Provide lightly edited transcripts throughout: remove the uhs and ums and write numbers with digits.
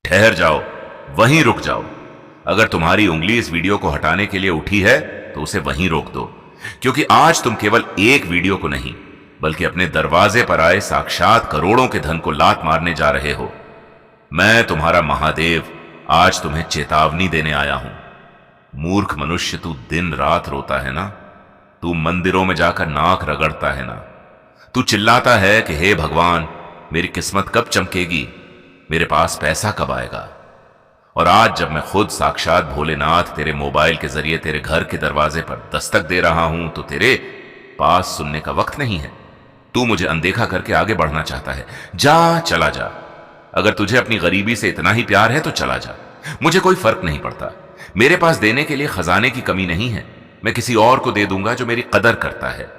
ठहर जाओ, वहीं रुक जाओ। अगर तुम्हारी उंगली इस वीडियो को हटाने के लिए उठी है तो उसे वहीं रोक दो, क्योंकि आज तुम केवल एक वीडियो को नहीं बल्कि अपने दरवाजे पर आए साक्षात करोड़ों के धन को लात मारने जा रहे हो। मैं तुम्हारा महादेव आज तुम्हें चेतावनी देने आया हूं। मूर्ख मनुष्य, तू दिन रात रोता है ना, तू मंदिरों में जाकर नाक रगड़ता है ना, तू चिल्लाता है कि हे भगवान, मेरी किस्मत कब चमकेगी, मेरे पास पैसा कब आएगा। और आज जब मैं खुद साक्षात भोलेनाथ तेरे मोबाइल के जरिए तेरे घर के दरवाजे पर दस्तक दे रहा हूं तो तेरे पास सुनने का वक्त नहीं है। तू मुझे अनदेखा करके आगे बढ़ना चाहता है। जा, चला जा। अगर तुझे अपनी गरीबी से इतना ही प्यार है तो चला जा, मुझे कोई फर्क नहीं पड़ता। मेरे पास देने के लिए खजाने की कमी नहीं है, मैं किसी और को दे दूंगा जो मेरी कदर करता है।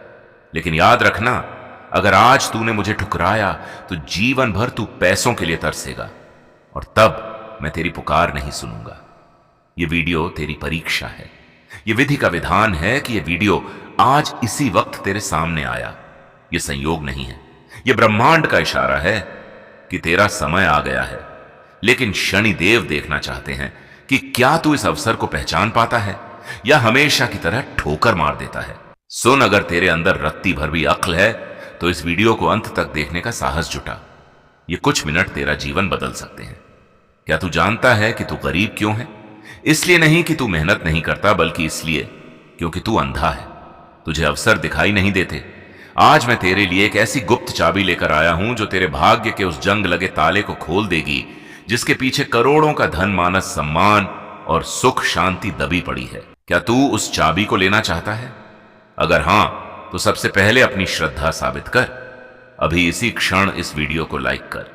लेकिन याद रखना, अगर आज तूने मुझे ठुकराया तो जीवन भर तू पैसों के लिए तरसेगा, और तब मैं तेरी पुकार नहीं सुनूंगा। यह वीडियो तेरी परीक्षा है, यह विधि का विधान है कि यह वीडियो आज इसी वक्त तेरे सामने आया। यह संयोग नहीं है, यह ब्रह्मांड का इशारा है कि तेरा समय आ गया है। लेकिन शनिदेव देखना चाहते हैं कि क्या तू इस अवसर को पहचान पाता है या हमेशा की तरह ठोकर मार देता है। सुन, अगर तेरे अंदर रत्ती भर भी अक्ल है तो इस वीडियो को अंत तक देखने का साहस जुटा। ये कुछ मिनट तेरा जीवन बदल सकते हैं। क्या तू जानता है कि तू गरीब क्यों है? इसलिए नहीं कि तू मेहनत नहीं करता, बल्कि इसलिए क्योंकि तू अंधा है, तुझे अवसर दिखाई नहीं देते। आज मैं तेरे लिए एक ऐसी गुप्त चाबी लेकर आया हूं जो तेरे भाग्य के उस जंग लगे ताले को खोल देगी जिसके पीछे करोड़ों का धन, मानस, सम्मान और सुख शांति दबी पड़ी है। क्या तू उस चाबी को लेना चाहता है? अगर हां तो सबसे पहले अपनी श्रद्धा साबित कर। अभी इसी क्षण इस वीडियो को लाइक कर।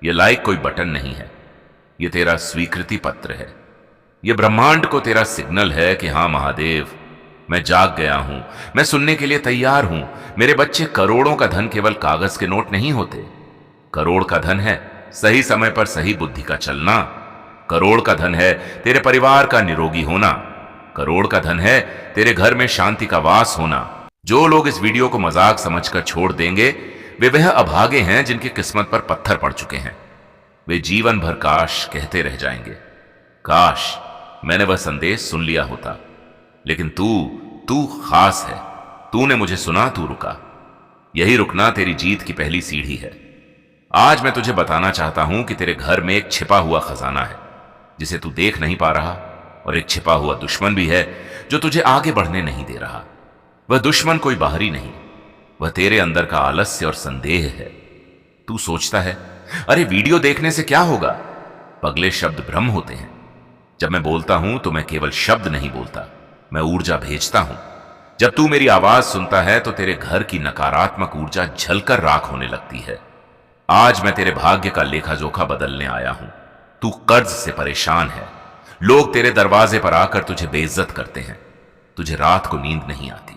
यह लाइक कोई बटन नहीं है, यह तेरा स्वीकृति पत्र है। यह ब्रह्मांड को तेरा सिग्नल है कि हां महादेव, मैं जाग गया हूं, मैं सुनने के लिए तैयार हूं। मेरे बच्चे, करोड़ों का धन केवल कागज के नोट नहीं होते। करोड़ का धन है सही समय पर सही बुद्धि का चलना। करोड़ का धन है तेरे परिवार का निरोगी होना। करोड़ का धन है तेरे घर में शांति का वास होना। जो लोग इस वीडियो को मजाक समझकर छोड़ देंगे वे वह अभागे हैं जिनकी किस्मत पर पत्थर पड़ चुके हैं। वे जीवन भर काश कहते रह जाएंगे, काश मैंने वह संदेश सुन लिया होता। लेकिन तू खास है, तूने मुझे सुना, तू रुका। यही रुकना तेरी जीत की पहली सीढ़ी है। आज मैं तुझे बताना चाहता हूं कि तेरे घर में एक छिपा हुआ खजाना है जिसे तू देख नहीं पा रहा, और एक छिपा हुआ दुश्मन भी है जो तुझे आगे बढ़ने नहीं दे रहा। वह दुश्मन कोई बाहरी नहीं, वह तेरे अंदर का आलस्य और संदेह है। तू सोचता है, अरे वीडियो देखने से क्या होगा? पगले शब्द भ्रम होते हैं। जब मैं बोलता हूं तो मैं केवल शब्द नहीं बोलता, मैं ऊर्जा भेजता हूं। जब तू मेरी आवाज सुनता है तो तेरे घर की नकारात्मक ऊर्जा झलकर राख होने लगती है। आज मैं तेरे भाग्य का लेखा जोखा बदलने आया हूं। तू कर्ज से परेशान है, लोग तेरे दरवाजे पर आकर तुझे बेइज्जत करते हैं, तुझे रात को नींद नहीं आती।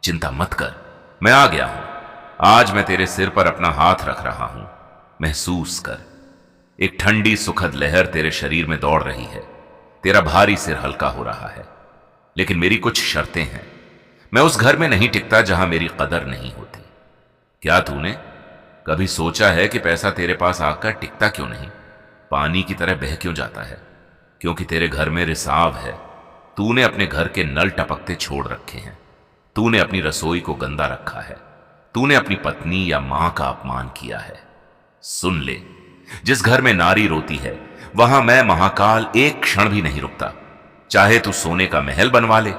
चिंता मत कर, मैं आ गया हूं। आज मैं तेरे सिर पर अपना हाथ रख रहा हूं, महसूस कर। एक ठंडी सुखद लहर तेरे शरीर में दौड़ रही है, तेरा भारी सिर हल्का हो रहा है। लेकिन मेरी कुछ शर्तें हैं। मैं उस घर में नहीं टिकता जहां मेरी कदर नहीं होती। क्या तूने कभी सोचा है कि पैसा तेरे पास आकर टिकता क्यों नहीं, पानी की तरह बह क्यों जाता है? क्योंकि तेरे घर में रिसाव है। तूने अपने घर के नल टपकते छोड़ रखे हैं, तूने अपनी रसोई को गंदा रखा है, तूने अपनी पत्नी या मां का अपमान किया है। सुन ले, जिस घर में नारी रोती है वहां मैं महाकाल एक क्षण भी नहीं रुकता, चाहे तू सोने का महल बनवा ले।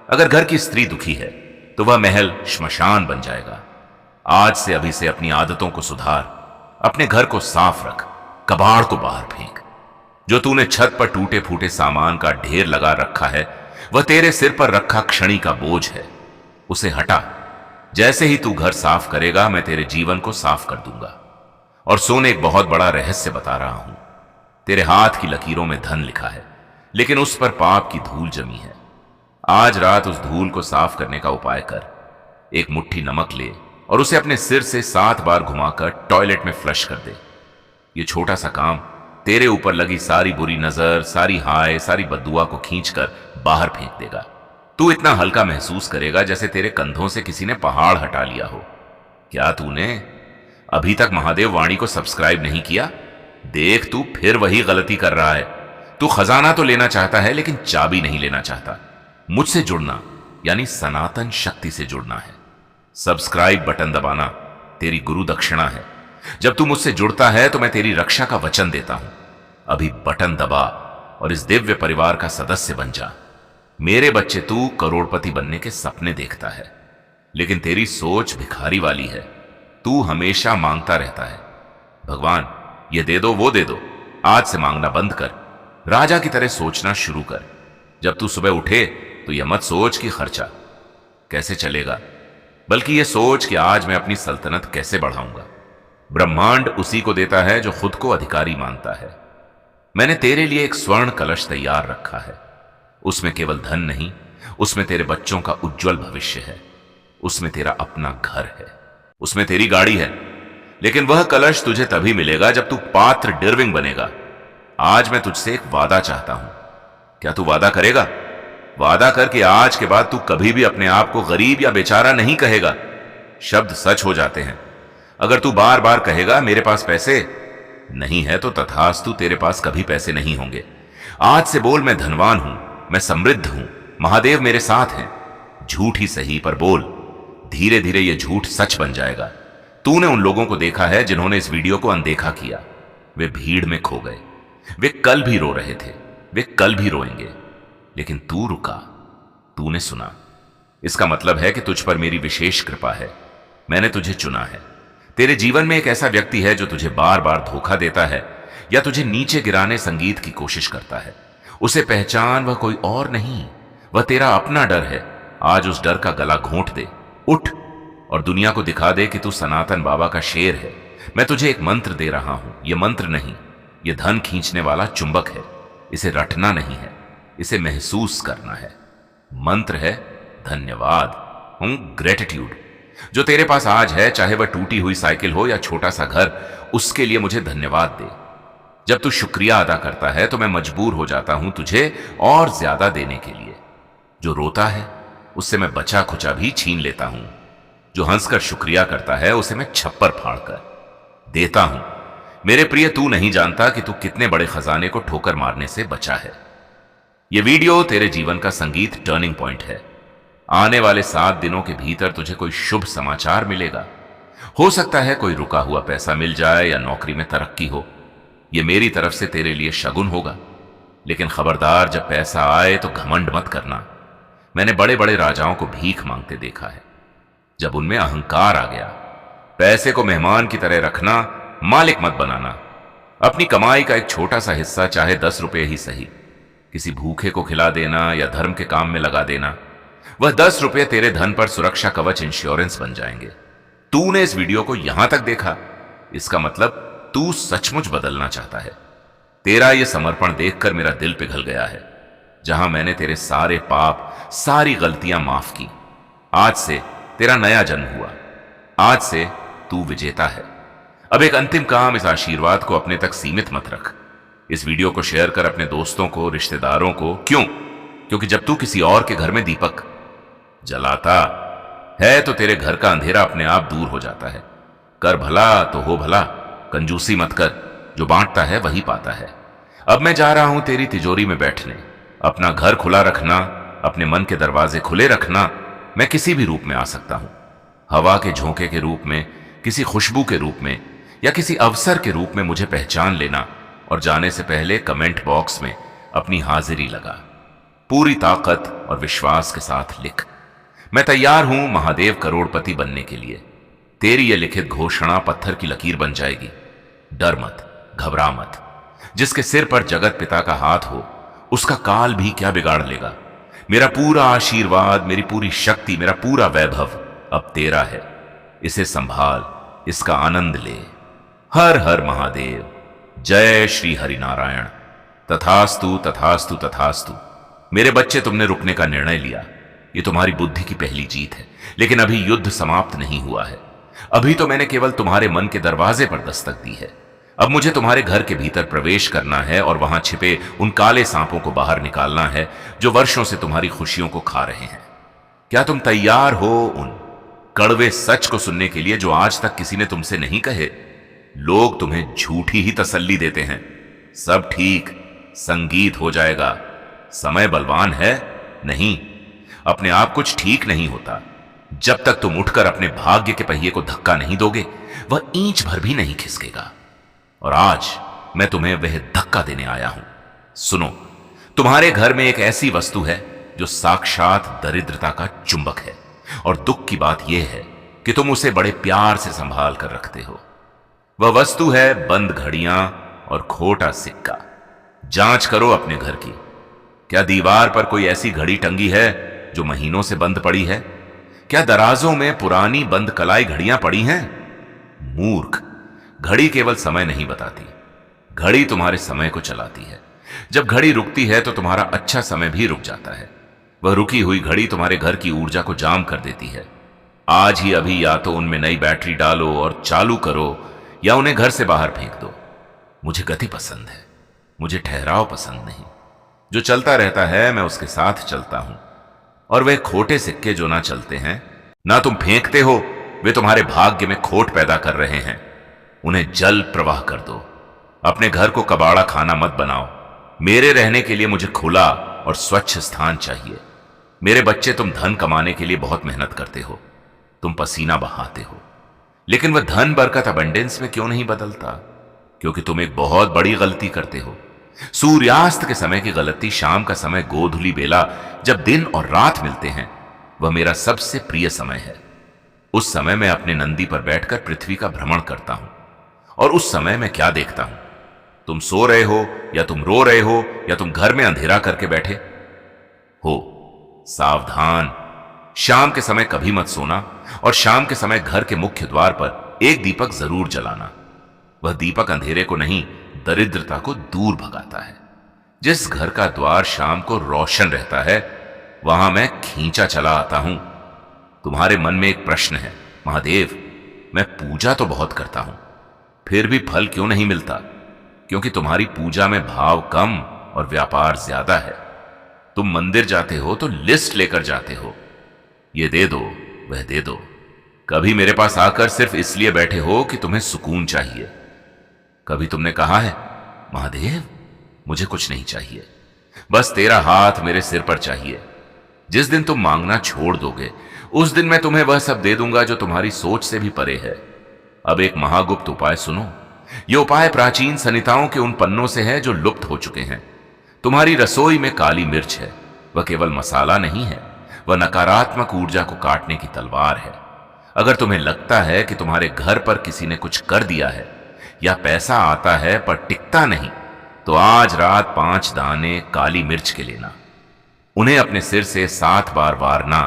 अगर घर की स्त्री दुखी है तो वह महल श्मशान बन जाएगा। आज से अभी से अपनी आदतों को सुधार, अपने घर को साफ रख, कबाड़ को बाहर फेंक। जो तूने छत पर टूटे फूटे सामान का ढेर लगा रखा है वह तेरे सिर पर रखा क्षणी का बोझ है, उसे हटा। जैसे ही तू घर साफ करेगा मैं तेरे जीवन को साफ कर दूंगा। और सोने, एक बहुत बड़ा रहस्य बता रहा हूं। तेरे हाथ की लकीरों में धन लिखा है, लेकिन उस पर पाप की धूल जमी है। आज रात उस धूल को साफ करने का उपाय कर। एक मुट्ठी नमक ले और उसे अपने सिर से 7 बार घुमाकर टॉयलेट में फ्लश कर दे। यह छोटा सा काम तेरे ऊपर लगी सारी बुरी नजर, सारी हाय, सारी बद्दुआ को खींचकर बाहर फेंक देगा। तू इतना हल्का महसूस करेगा जैसे तेरे कंधों से किसी ने पहाड़ हटा लिया हो। क्या तूने अभी तक महादेव वाणी को सब्सक्राइब नहीं किया? देख, तू फिर वही गलती कर रहा है। तू खजाना तो लेना चाहता है, लेकिन चाबी नहीं लेना चाहता। मुझसे जुड़ना यानी सनातन शक्ति से जुड़ना है। सब्सक्राइब बटन दबाना तेरी गुरु दक्षिणा है। जब तू मुझसे जुड़ता है तो मैं तेरी रक्षा का वचन देता हूं। अभी बटन दबा और इस दिव्य परिवार का सदस्य बन जा। मेरे बच्चे, तू करोड़पति बनने के सपने देखता है, लेकिन तेरी सोच भिखारी वाली है। तू हमेशा मांगता रहता है, भगवान ये दे दो, वो दे दो। आज से मांगना बंद कर, राजा की तरह सोचना शुरू कर। जब तू सुबह उठे तो यह मत सोच कि खर्चा कैसे चलेगा, बल्कि यह सोच कि आज मैं अपनी सल्तनत कैसे बढ़ाऊंगा। ब्रह्मांड उसी को देता है जो खुद को अधिकारी मानता है। मैंने तेरे लिए एक स्वर्ण कलश तैयार रखा है। उसमें केवल धन नहीं, उसमें तेरे बच्चों का उज्जवल भविष्य है। उसमें तेरा अपना घर है, उसमें तेरी गाड़ी है। लेकिन वह कलश तुझे तभी मिलेगा जब तू पात्र डिर्विंग बनेगा। आज मैं तुझसे एक वादा चाहता हूं। क्या तू वादा करेगा? वादा कर कि आज के बाद तू कभी भी अपने आप को गरीब या बेचारा नहीं कहेगा। शब्द सच हो जाते हैं। अगर तू बार बार कहेगा मेरे पास पैसे नहीं है, तो तथास्तु, तेरे पास कभी पैसे नहीं होंगे। आज से बोल मैं धनवान हूं, मैं समृद्ध हूं, महादेव मेरे साथ हैं। झूठ ही सही, पर बोल। धीरे धीरे यह झूठ सच बन जाएगा। तूने उन लोगों को देखा है जिन्होंने इस वीडियो को अनदेखा किया। वे भीड़ में खो गए। वे कल भी रो रहे थे, वे कल भी रोएंगे, लेकिन तू रुका, तूने सुना। इसका मतलब है कि तुझ पर मेरी विशेष कृपा है। मैंने तुझे चुना है। तेरे जीवन में एक ऐसा व्यक्ति है जो तुझे बार बार धोखा देता है या तुझे नीचे गिराने संगीत की कोशिश करता है। उसे पहचान, वह कोई और नहीं, वह तेरा अपना डर है। आज उस डर का गला घोंट दे, उठ और दुनिया को दिखा दे कि तू सनातन बाबा का शेर है। मैं तुझे एक मंत्र दे रहा हूं। यह मंत्र नहीं, यह धन खींचने वाला चुंबक है। इसे रटना नहीं है, इसे महसूस करना है। मंत्र है धन्यवाद, ग्रेटिट्यूड। जो तेरे पास आज है, चाहे वह टूटी हुई साइकिल हो या छोटा सा घर, उसके लिए मुझे धन्यवाद दे। जब तू शुक्रिया अदा करता है तो मैं मजबूर हो जाता हूं तुझे और ज्यादा देने के लिए। जो रोता है उससे मैं बचा खुचा भी छीन लेता हूं। जो हंसकर शुक्रिया करता है उसे मैं छप्पर फाड़कर देता हूं। मेरे प्रिय, तू नहीं जानता कि तू कितने बड़े खजाने को ठोकर मारने से बचा है। यह वीडियो तेरे जीवन का संगीत टर्निंग पॉइंट है। आने वाले 7 दिनों के भीतर तुझे कोई शुभ समाचार मिलेगा। हो सकता है कोई रुका हुआ पैसा मिल जाए या नौकरी में तरक्की हो। यह मेरी तरफ से तेरे लिए शगुन होगा। लेकिन खबरदार, जब पैसा आए तो घमंड मत करना। मैंने बड़े बड़े राजाओं को भीख मांगते देखा है। जब उनमें अहंकार आ गया, पैसे को मेहमान की तरह रखना, मालिक मत बनाना। अपनी कमाई का एक छोटा सा हिस्सा, चाहे 10 रुपए ही सही, किसी भूखे को खिला देना या धर्म के काम में लगा देना। वह 10 रुपए तेरे धन पर सुरक्षा कवच, इंश्योरेंस बन जाएंगे। तूने इस वीडियो को यहां तक देखा, इसका मतलब तू सचमुच बदलना चाहता है। तेरा यह समर्पण देखकर मेरा दिल पिघल गया है। जहां मैंने तेरे सारे पाप, सारी गलतियां माफ की। आज से तेरा नया जन्म हुआ। आज से तू विजेता है। अब एक अंतिम काम, इस आशीर्वाद को अपने तक सीमित मत रख। इस वीडियो को शेयर कर अपने दोस्तों को, रिश्तेदारों को। क्यों? क्योंकि जब तू किसी और के घर में दीपक जलाता है तो तेरे घर का अंधेरा अपने आप दूर हो जाता है। कर भला तो हो भला, कंजूसी मत कर। जो बांटता है वही पाता है। अब मैं जा रहा हूं तेरी तिजोरी में बैठने। अपना घर खुला रखना, अपने मन के दरवाजे खुले रखना। मैं किसी भी रूप में आ सकता हूं। हवा के झोंके के रूप में, किसी खुशबू के रूप में, या किसी अवसर के रूप में मुझे पहचान लेना। और जाने से पहले कमेंट बॉक्स में अपनी हाजिरी लगा। पूरी ताकत और विश्वास के साथ लिख, मैं तैयार हूं महादेव करोड़पति बनने के लिए। तेरी यह लिखित घोषणा पत्थर की लकीर बन जाएगी। डर मत, घबरा मत। जिसके सिर पर जगत पिता का हाथ हो, उसका काल भी क्या बिगाड़ लेगा। मेरा पूरा आशीर्वाद, मेरी पूरी शक्ति, मेरा पूरा वैभव अब तेरा है। इसे संभाल, इसका आनंद ले। हर हर महादेव। जय श्री हरिनारायण। तथास्तु तथास्तु तथास्तु। मेरे बच्चे, तुमने रुकने का निर्णय लिया। ये तुम्हारी बुद्धि की पहली जीत है। लेकिन अभी युद्ध समाप्त नहीं हुआ है। अभी तो मैंने केवल तुम्हारे मन के दरवाजे पर दस्तक दी है। अब मुझे तुम्हारे घर के भीतर प्रवेश करना है और वहां छिपे उन काले सांपों को बाहर निकालना है जो वर्षों से तुम्हारी खुशियों को खा रहे हैं। क्या तुम तैयार हो उन कड़वे सच को सुनने के लिए जो आज तक किसी ने तुमसे नहीं कहे? लोग तुम्हें झूठी ही तसल्ली देते हैं। सब ठीक, संगीत हो जाएगा। समय बलवान है नहीं, अपने आप कुछ ठीक नहीं होता। जब तक तुम उठकर अपने भाग्य के पहिए को धक्का नहीं दोगे, वह इंच भर भी नहीं खिसकेगा। और आज मैं तुम्हें वह धक्का देने आया हूं। सुनो, तुम्हारे घर में एक ऐसी वस्तु है जो साक्षात दरिद्रता का चुंबक है, और दुख की बात यह है कि तुम उसे बड़े प्यार से संभाल कर रखते हो। वह वस्तु है बंद घड़ियां और खोटा सिक्का। जांच करो अपने घर की। क्या दीवार पर कोई ऐसी घड़ी टंगी है जो महीनों से बंद पड़ी है? क्या दराजों में पुरानी बंद कलाई घड़ियां पड़ी हैं? मूर्ख, घड़ी केवल समय नहीं बताती, घड़ी तुम्हारे समय को चलाती है। जब घड़ी रुकती है तो तुम्हारा अच्छा समय भी रुक जाता है। वह रुकी हुई घड़ी तुम्हारे घर की ऊर्जा को जाम कर देती है। आज ही अभी या तो उनमें नई बैटरी डालो और चालू करो, या उन्हें घर से बाहर फेंक दो। मुझे गति पसंद है, मुझे ठहराव पसंद नहीं। जो चलता रहता है मैं उसके साथ चलता हूं। और वे खोटे सिक्के जो ना चलते हैं, ना तुम फेंकते हो, वे तुम्हारे भाग्य में खोट पैदा कर रहे हैं। उन्हें जल प्रवाह कर दो। अपने घर को कबाड़ा खाना मत बनाओ। मेरे रहने के लिए मुझे खुला और स्वच्छ स्थान चाहिए। मेरे बच्चे, तुम धन कमाने के लिए बहुत मेहनत करते हो, तुम पसीना बहाते हो, लेकिन वह धन बरकत अबंडेंस में क्यों नहीं बदलता? क्योंकि तुम एक बहुत बड़ी गलती करते हो। सूर्यास्त के समय की गलती, शाम का समय, गोधूली बेला, जब दिन और रात मिलते हैं, वह मेरा सबसे प्रिय समय है। उस समय मैं अपने नंदी पर बैठकर पृथ्वी का भ्रमण करता हूं। और उस समय मैं क्या देखता हूं? तुम सो रहे हो, या तुम रो रहे हो, या तुम घर में अंधेरा करके बैठे हो। सावधान, शाम के समय कभी मत सोना, और शाम के समय घर के मुख्य द्वार पर एक दीपक जरूर जलाना। वह दीपक अंधेरे को नहीं, दरिद्रता को दूर भगाता है। जिस घर का द्वार शाम को रोशन रहता है, वहां मैं खींचा चला आता हूं। तुम्हारे मन में एक प्रश्न है, महादेव, मैं पूजा तो बहुत करता हूं, फिर भी फल क्यों नहीं मिलता? क्योंकि तुम्हारी पूजा में भाव कम और व्यापार ज्यादा है। तुम मंदिर जाते हो तो लिस्ट लेकर जाते हो, ये दे दो, वह दे दो। कभी मेरे पास आकर सिर्फ इसलिए बैठे हो कि तुम्हें सुकून चाहिए। कभी तुमने कहा है, महादेव, मुझे कुछ नहीं चाहिए, बस तेरा हाथ मेरे सिर पर चाहिए। जिस दिन तुम मांगना छोड़ दोगे, उस दिन मैं तुम्हें वह सब दे दूंगा जो तुम्हारी सोच से भी परे है। अब एक महागुप्त उपाय सुनो। यह उपाय प्राचीन संहिताओं के उन पन्नों से है जो लुप्त हो चुके हैं। तुम्हारी रसोई में काली मिर्च है। वह केवल मसाला नहीं है, वह नकारात्मक ऊर्जा को काटने की तलवार है। अगर तुम्हें लगता है कि तुम्हारे घर पर किसी ने कुछ कर दिया है, या पैसा आता है पर टिकता नहीं, तो आज रात 5 दाने काली मिर्च के लेना। उन्हें अपने सिर से 7 बार वारना,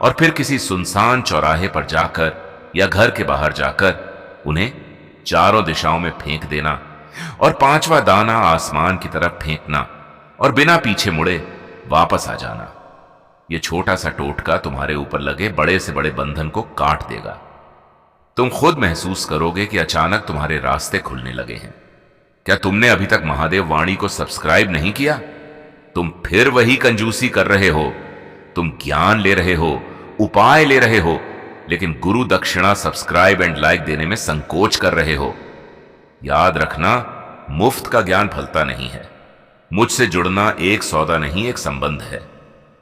और फिर किसी सुनसान चौराहे पर जाकर या घर के बाहर जाकर उन्हें चारों दिशाओं में फेंक देना, और 5वां दाना आसमान की तरफ फेंकना, और बिना पीछे मुड़े वापस आ जाना। यह छोटा सा टोटका तुम्हारे ऊपर लगे बड़े से बड़े बंधन को काट देगा। तुम खुद महसूस करोगे कि अचानक तुम्हारे रास्ते खुलने लगे हैं। क्या तुमने अभी तक महादेव वाणी को सब्सक्राइब नहीं किया? तुम फिर वही कंजूसी कर रहे हो। तुम ज्ञान ले रहे हो, उपाय ले रहे हो, लेकिन गुरु दक्षिणा, सब्सक्राइब एंड लाइक देने में संकोच कर रहे हो। याद रखना, मुफ्त का ज्ञान फलता नहीं है। मुझसे जुड़ना एक सौदा नहीं, एक संबंध है।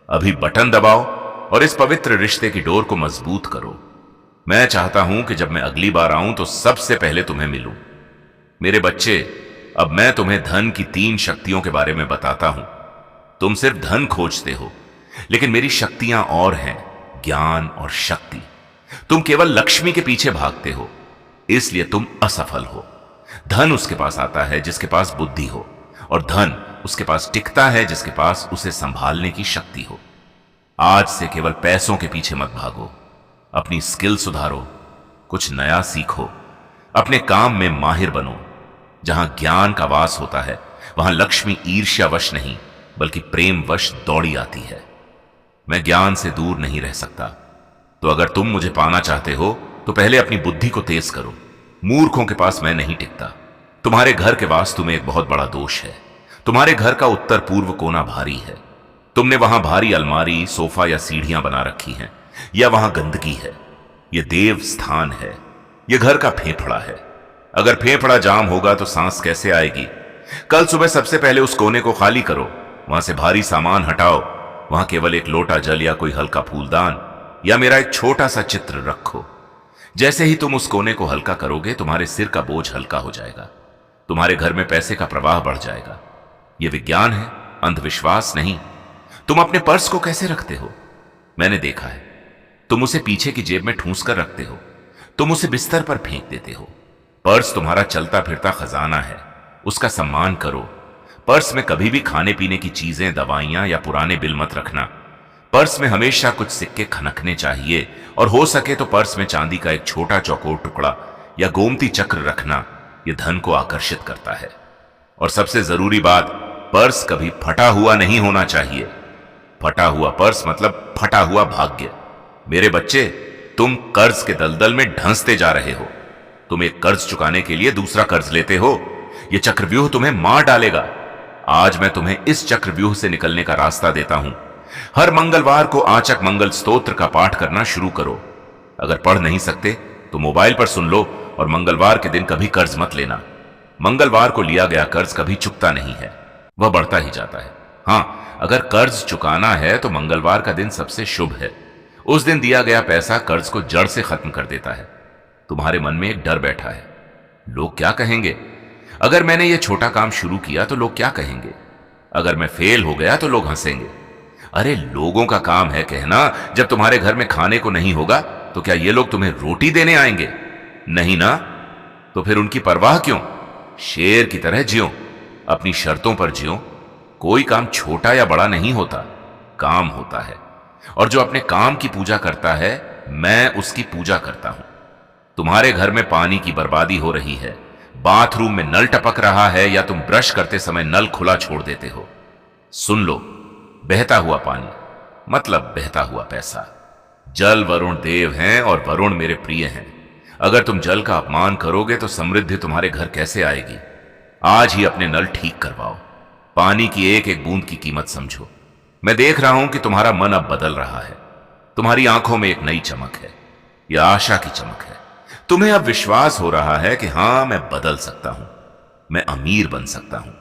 अभी बटन दबाओ और इस पवित्र रिश्ते की डोर को मजबूत करो। मैं चाहता हूं कि जब मैं अगली बार आऊं तो सबसे पहले तुम्हें मिलूं। मेरे बच्चे, अब मैं तुम्हें धन की 3 शक्तियों के बारे में बताता हूं। तुम सिर्फ धन खोजते हो, लेकिन मेरी शक्तियां और हैं, ज्ञान और शक्ति। तुम केवल लक्ष्मी के पीछे भागते हो, इसलिए तुम असफल हो। धन उसके पास आता है जिसके पास बुद्धि हो, और धन उसके पास टिकता है जिसके पास उसे संभालने की शक्ति हो। आज से केवल पैसों के पीछे मत भागो। अपनी स्किल सुधारो, कुछ नया सीखो, अपने काम में माहिर बनो। जहां ज्ञान का वास होता है, वहां लक्ष्मी ईर्ष्यावश नहीं बल्कि प्रेमवश दौड़ी आती है। मैं ज्ञान से दूर नहीं रह सकता, तो अगर तुम मुझे पाना चाहते हो तो पहले अपनी बुद्धि को तेज करो। मूर्खों के पास मैं नहीं टिकता। तुम्हारे घर के वास्तु में एक बहुत बड़ा दोष है। तुम्हारे घर का उत्तर पूर्व कोना भारी है। तुमने वहां भारी अलमारी, सोफा या सीढ़ियां बना रखी हैं, या वहां गंदगी है। यह देव स्थान है, यह घर का फेफड़ा है। अगर फेफड़ा जाम होगा तो सांस कैसे आएगी? कल सुबह सबसे पहले उस कोने को खाली करो, वहां से भारी सामान हटाओ, वहां केवल एक लोटा जल या कोई हल्का फूलदान या मेरा एक छोटा सा चित्र रखो। जैसे ही तुम उस कोने को हल्का करोगे, तुम्हारे सिर का बोझ हल्का हो जाएगा, तुम्हारे घर में पैसे का प्रवाह बढ़ जाएगा। यह विज्ञान है, अंधविश्वास नहीं। तुम अपने पर्स को कैसे रखते हो? मैंने देखा है, तुम उसे पीछे की जेब में ठूंस कर रखते हो, तुम उसे बिस्तर पर फेंक देते हो। पर्स तुम्हारा चलता फिरता खजाना है, उसका सम्मान करो। पर्स में कभी भी खाने पीने की चीजें, दवाइयां या पुराने बिल मत रखना। पर्स में हमेशा कुछ सिक्के खनकने चाहिए, और हो सके तो पर्स में चांदी का एक छोटा चौकोर टुकड़ा या गोमती चक्र रखना। यह धन को आकर्षित करता है। और सबसे जरूरी बात, पर्स कभी फटा हुआ नहीं होना चाहिए। फटा हुआ पर्स मतलब फटा हुआ भाग्य। मेरे बच्चे, तुम कर्ज के दलदल में ढंसते जा रहे हो। तुम एक कर्ज चुकाने के लिए दूसरा कर्ज लेते हो। यह चक्रव्यूह तुम्हें मार डालेगा। आज मैं तुम्हें इस चक्रव्यूह से निकलने का रास्ता देता हूं। हर मंगलवार को आचक मंगल स्तोत्र का पाठ करना शुरू करो। अगर पढ़ नहीं सकते तो मोबाइल पर सुन लो, और मंगलवार के दिन कभी कर्ज मत लेना। मंगलवार को लिया गया कर्ज कभी चुकता नहीं है, वह बढ़ता ही जाता है। हां, अगर कर्ज चुकाना है तो मंगलवार का दिन सबसे शुभ है। उस दिन दिया गया पैसा कर्ज को जड़ से खत्म कर देता है। तुम्हारे मन में एक डर बैठा है, लोग क्या कहेंगे? अगर मैंने यह छोटा काम शुरू किया तो लोग क्या कहेंगे? अगर मैं फेल हो गया तो लोग हंसेंगे। अरे, लोगों का काम है कहना। जब तुम्हारे घर में खाने को नहीं होगा तो क्या ये लोग तुम्हें रोटी देने आएंगे? नहीं ना। तो फिर उनकी परवाह क्यों? शेर की तरह जियो, अपनी शर्तों पर जियो। कोई काम छोटा या बड़ा नहीं होता, काम होता है। और जो अपने काम की पूजा करता है, मैं उसकी पूजा करता हूं। तुम्हारे घर में पानी की बर्बादी हो रही है, बाथरूम में नल टपक रहा है, या तुम ब्रश करते समय नल खुला छोड़ देते हो। सुन लो, बहता हुआ पानी मतलब बहता हुआ पैसा। जल वरुण देव हैं और वरुण मेरे प्रिय हैं। अगर तुम जल का अपमान करोगे तो समृद्धि तुम्हारे घर कैसे आएगी? आज ही अपने नल ठीक करवाओ। पानी की एक एक बूंद की कीमत समझो। मैं देख रहा हूं कि तुम्हारा मन अब बदल रहा है। तुम्हारी आंखों में एक नई चमक है, यह आशा की चमक है। तुम्हें अब विश्वास हो रहा है कि हां, मैं बदल सकता हूं, मैं अमीर बन सकता हूं।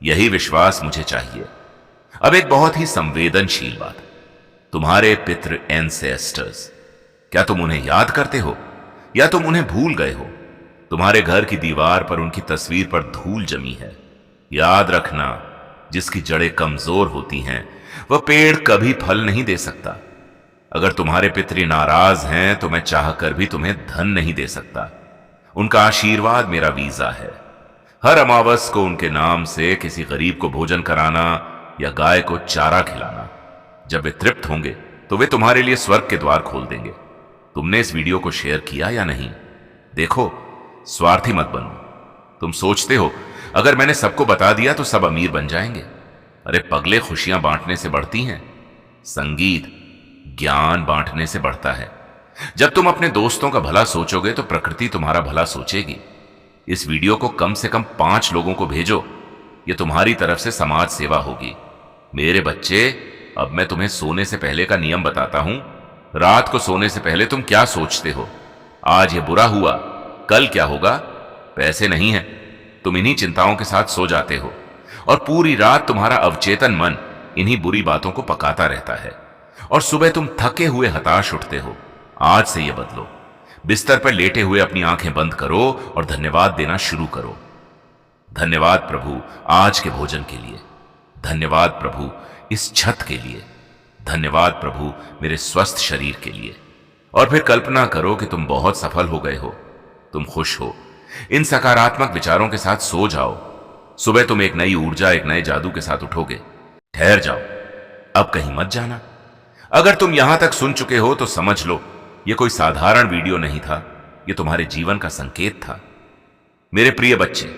यही विश्वास मुझे चाहिए। अब एक बहुत ही संवेदनशील बात, तुम्हारे पितृ एंसेस्टर्स, क्या तुम उन्हें याद करते हो या तुम उन्हें भूल गए हो? तुम्हारे घर की दीवार पर उनकी तस्वीर पर धूल जमी है। याद रखना, जिसकी जड़ें कमजोर होती हैं वह पेड़ कभी फल नहीं दे सकता। अगर तुम्हारे पितृ नाराज हैं तो मैं चाहकर भी तुम्हें धन नहीं दे सकता। उनका आशीर्वाद मेरा वीजा है। हर अमावस को उनके नाम से किसी गरीब को भोजन कराना या गाय को चारा खिलाना। जब वे तृप्त होंगे तो वे तुम्हारे लिए स्वर्ग के द्वार खोल देंगे। तुमने इस वीडियो को शेयर किया या नहीं? देखो, स्वार्थी मत बनो। तुम सोचते हो अगर मैंने सबको बता दिया तो सब अमीर बन जाएंगे। अरे पगले, खुशियां बांटने से बढ़ती हैं, संगीत ज्ञान बांटने से बढ़ता है। जब तुम अपने दोस्तों का भला सोचोगे तो प्रकृति तुम्हारा भला सोचेगी। इस वीडियो को कम से कम 5 लोगों को भेजो। यह तुम्हारी तरफ से समाज सेवा होगी। मेरे बच्चे, अब मैं तुम्हें सोने से पहले का नियम बताता हूं। रात को सोने से पहले तुम क्या सोचते हो? आज ये बुरा हुआ, कल क्या होगा? पैसे नहीं है, तुम इन्हीं चिंताओं के साथ सो जाते हो, और पूरी रात तुम्हारा अवचेतन मन इन्हीं बुरी बातों को पकाता रहता है, और सुबह तुम थके हुए हताश उठते हो। आज से यह बदलो। बिस्तर पर लेटे हुए अपनी आंखें बंद करो और धन्यवाद देना शुरू करो। धन्यवाद प्रभु आज के भोजन के लिए। धन्यवाद प्रभु इस छत के लिए। धन्यवाद प्रभु मेरे स्वस्थ शरीर के लिए। और फिर कल्पना करो कि तुम बहुत सफल हो गए हो, तुम खुश हो। इन सकारात्मक विचारों के साथ सो जाओ। सुबह तुम एक नई ऊर्जा, एक नए जादू के साथ उठोगे। ठहर जाओ, अब कहीं मत जाना। अगर तुम यहां तक सुन चुके हो तो समझ लो यह कोई साधारण वीडियो नहीं था, यह तुम्हारे जीवन का संकेत था। मेरे प्रिय बच्चे,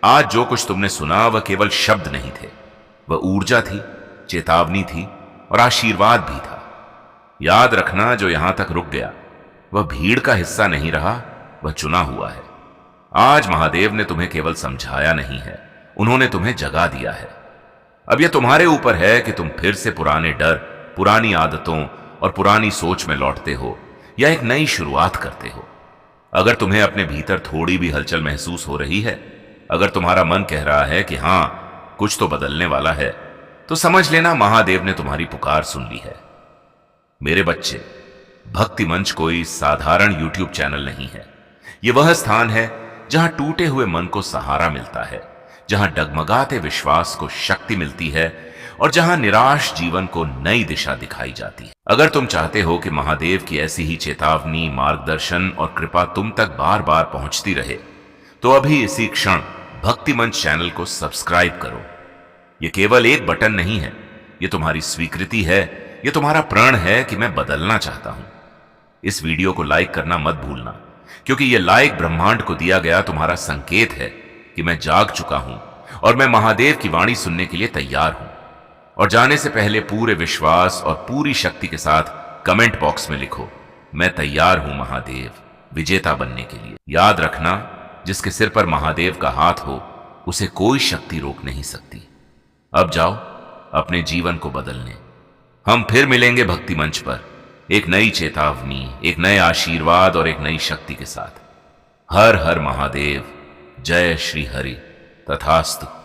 आज जो कुछ तुमने सुना वह केवल शब्द नहीं थे, वह ऊर्जा थी, चेतावनी थी और आशीर्वाद भी था। याद रखना, जो यहां तक रुक गया वह भीड़ का हिस्सा नहीं रहा, वह चुना हुआ है। आज महादेव ने तुम्हें केवल समझाया नहीं है, उन्होंने तुम्हें जगा दिया है। अब यह तुम्हारे ऊपर है कि तुम फिर से पुराने डर, पुरानी आदतों और पुरानी सोच में लौटते हो या एक नई शुरुआत करते हो। अगर तुम्हें अपने भीतर थोड़ी भी हलचल महसूस हो रही है, अगर तुम्हारा मन कह रहा है कि हां, कुछ तो बदलने वाला है, तो समझ लेना महादेव ने तुम्हारी पुकार सुन ली है। मेरे बच्चे, भक्ति मंच कोई साधारण यूट्यूब चैनल नहीं है। यह वह स्थान है जहां टूटे हुए मन को सहारा मिलता है, जहां डगमगाते विश्वास को शक्ति मिलती है और जहां निराश जीवन को नई दिशा दिखाई जाती है। अगर तुम चाहते हो कि महादेव की ऐसी ही चेतावनी, मार्गदर्शन और कृपा तुम तक बार बार पहुंचती रहे, तो अभी इसी क्षण भक्ति मंच चैनल को सब्सक्राइब करो। यह केवल एक बटन नहीं है, यह तुम्हारी स्वीकृति है, यह तुम्हारा प्रण है कि मैं बदलना चाहता हूं। इस वीडियो को लाइक करना मत भूलना, क्योंकि यह लाइक ब्रह्मांड को दिया गया तुम्हारा संकेत है कि मैं जाग चुका हूं और मैं महादेव की वाणी सुनने के लिए तैयार हूं। और जाने से पहले पूरे विश्वास और पूरी शक्ति के साथ कमेंट बॉक्स में लिखो, मैं तैयार हूं महादेव, विजेता बनने के लिए। याद रखना, जिसके सिर पर महादेव का हाथ हो, उसे कोई शक्ति रोक नहीं सकती। अब जाओ अपने जीवन को बदलने। हम फिर मिलेंगे भक्ति मंच पर, एक नई चेतावनी, एक नए आशीर्वाद और एक नई शक्ति के साथ। हर हर महादेव, जय श्री हरि, तथास्तु।